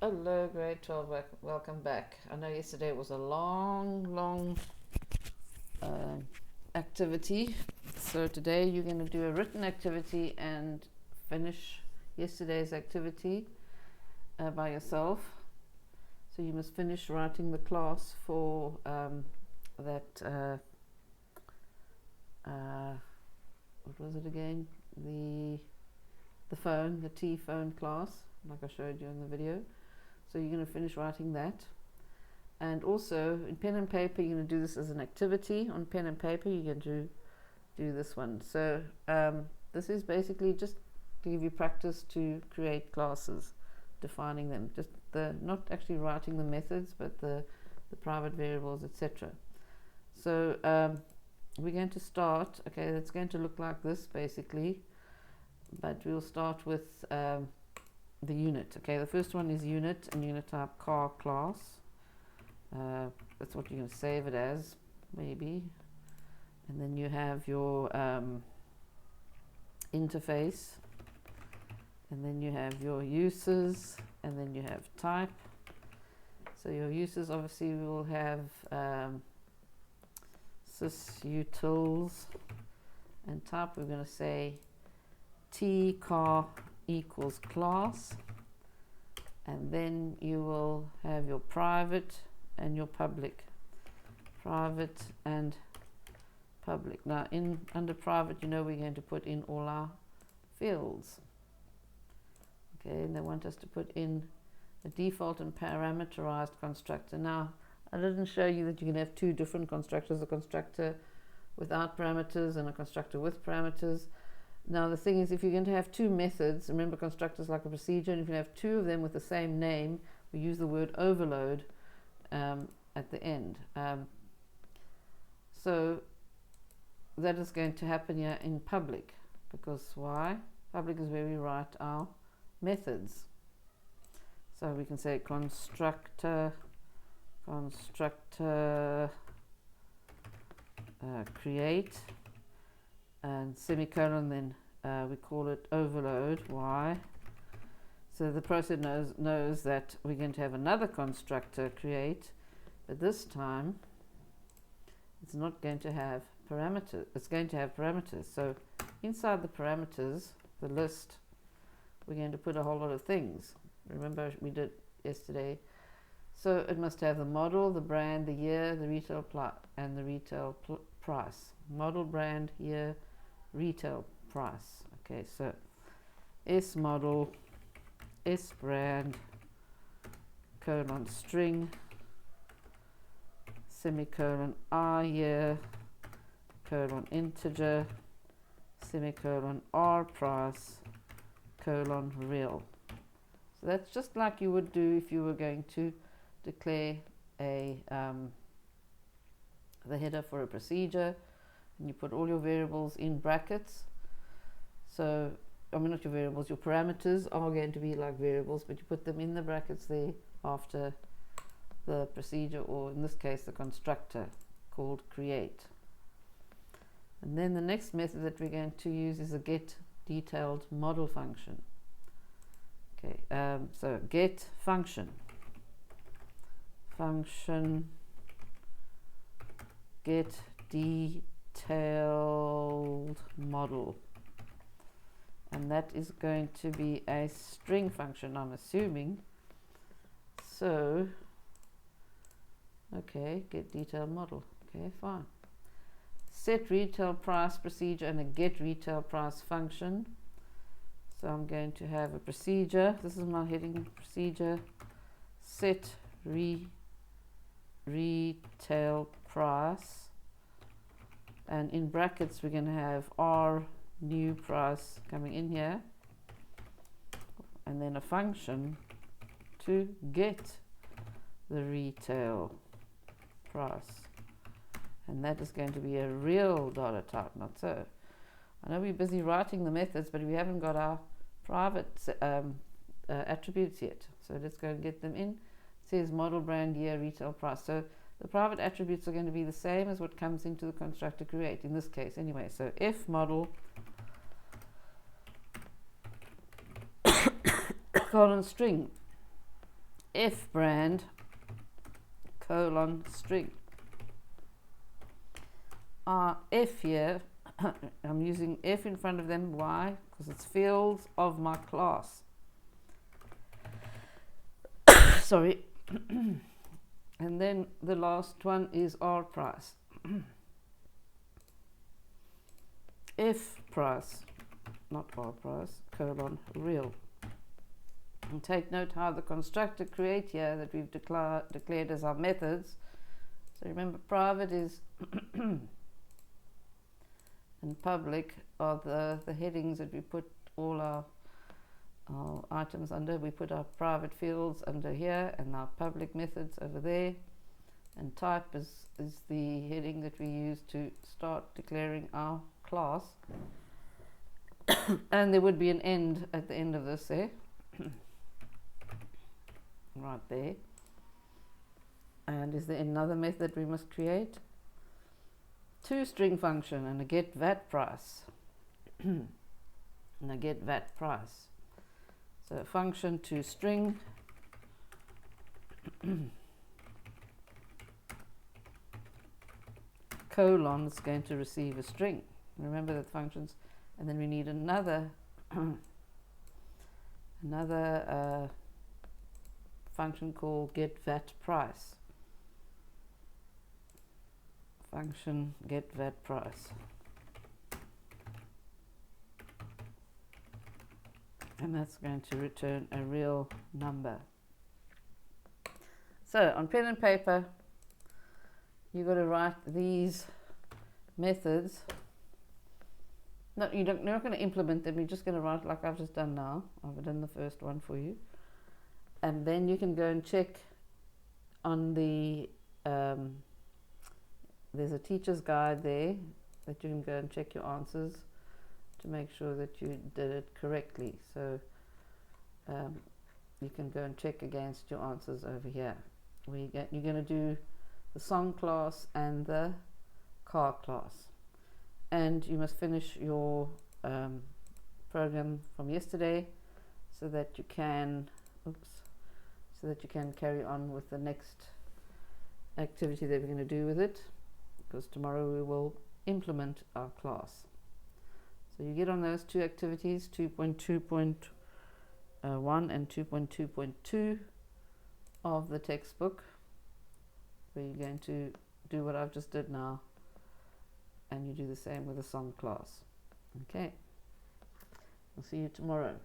Hello, grade 12, welcome back. I know yesterday was a long activity, so today you're going to do a written activity and finish yesterday's activity by yourself. So you must finish writing the class for that, what was it again? The phone, the T phone class, like I showed you in the video. So you're going to finish writing that. And also in pen and paper, you're going to do this as an activity. On pen and paper, you're going to do this one. So this is basically just to give you practice to create classes, defining them. Just not actually writing the methods, but the private variables, etc. So we're going to start. Okay, it's going to look like this basically, but we'll start with the unit. Okay, the first one is unit, and you're going to type car class. That's what you're going to save it as, maybe. And then you have your interface, and then you have your uses, and then you have type. So your uses, obviously, we will have sysutils, and type we're going to say T car equals class, and then you will have your private and your public. Private and public. Now under private, you know, we're going to put in all our fields. Okay, and they want us to put in a default and parameterized constructor. Now I didn't show you that you can have two different constructors, a constructor without parameters and a constructor with parameters. Now the thing is, if you're going to have two methods, remember constructors like a procedure, and if you have two of them with the same name, we use the word overload at the end. So that is going to happen here in public, because why? Public is where we write our methods. So we can say constructor create, and semicolon, then we call it overload. Why? So the process knows that we're going to have another constructor create, but this time it's not going to have parameters. It's going to have parameters. So inside the parameters, the list, we're going to put a whole lot of things. Remember we did yesterday. So it must have the model, the brand, the year, the retail and the retail price. Model, brand, year, retail price. Okay, so S model, S brand, colon string, semicolon R year, colon integer, semicolon R price, colon real. So that's just like you would do if you were going to declare a the header for a procedure, and you put all your variables in brackets. So I mean, not your variables, your parameters are going to be like variables, but you put them in the brackets there after the procedure, or in this case the constructor called create. And then the next method that we're going to use is a get detailed model function. Okay, so get function get detailed model, and that is going to be a string function, I'm assuming. So okay, get detailed model. Okay, fine. Set retail price procedure and a get retail price function. So I'm going to have a procedure. This is my heading, procedure set retail price, and in brackets we're going to have R new price coming in here, and then a function to get the retail price, and that is going to be a real dollar type, not so. I know we're busy writing the methods, but we haven't got our private attributes yet, so let's go and get them in. It says model, brand, year, retail price. So the private attributes are going to be the same as what comes into the constructor create in this case anyway. So F model colon string, F brand colon string. Our F here, I'm using F in front of them. Why? Because it's fields of my class. Sorry. And then the last one is R price. F price, not R price, colon real. And take note how the constructor create here that we've declared as our methods. So remember, private is and public are the headings that we put all our items under. We put our private fields under here and our public methods over there. And type is the heading that we use to start declaring our class. And there would be an end at the end of this there. Right there. And is there another method we must create? ToString function and a get VAT price. And a get VAT price. So a function ToString colon is going to receive a string. Remember that functions, and then we need another function called get VAT price. Function get VAT price. And that's going to return a real number. So on pen and paper, you've got to write these methods. No, you're not going to implement them. You're just going to write like I've just done now. I've done the first one for you. And then you can go and check on the, there's a teacher's guide there that you can go and check your answers to make sure that you did it correctly. So you can go and check against your answers over here. You're going to do the song class and the car class. And you must finish your program from yesterday so that you can, carry on with the next activity that we're going to do with it, because tomorrow we will implement our class. So you get on those two activities, 2.2.1 and 2.2.2 of the textbook, where you're going to do what I've just did now, and you do the same with the song class. Okay, I'll see you tomorrow.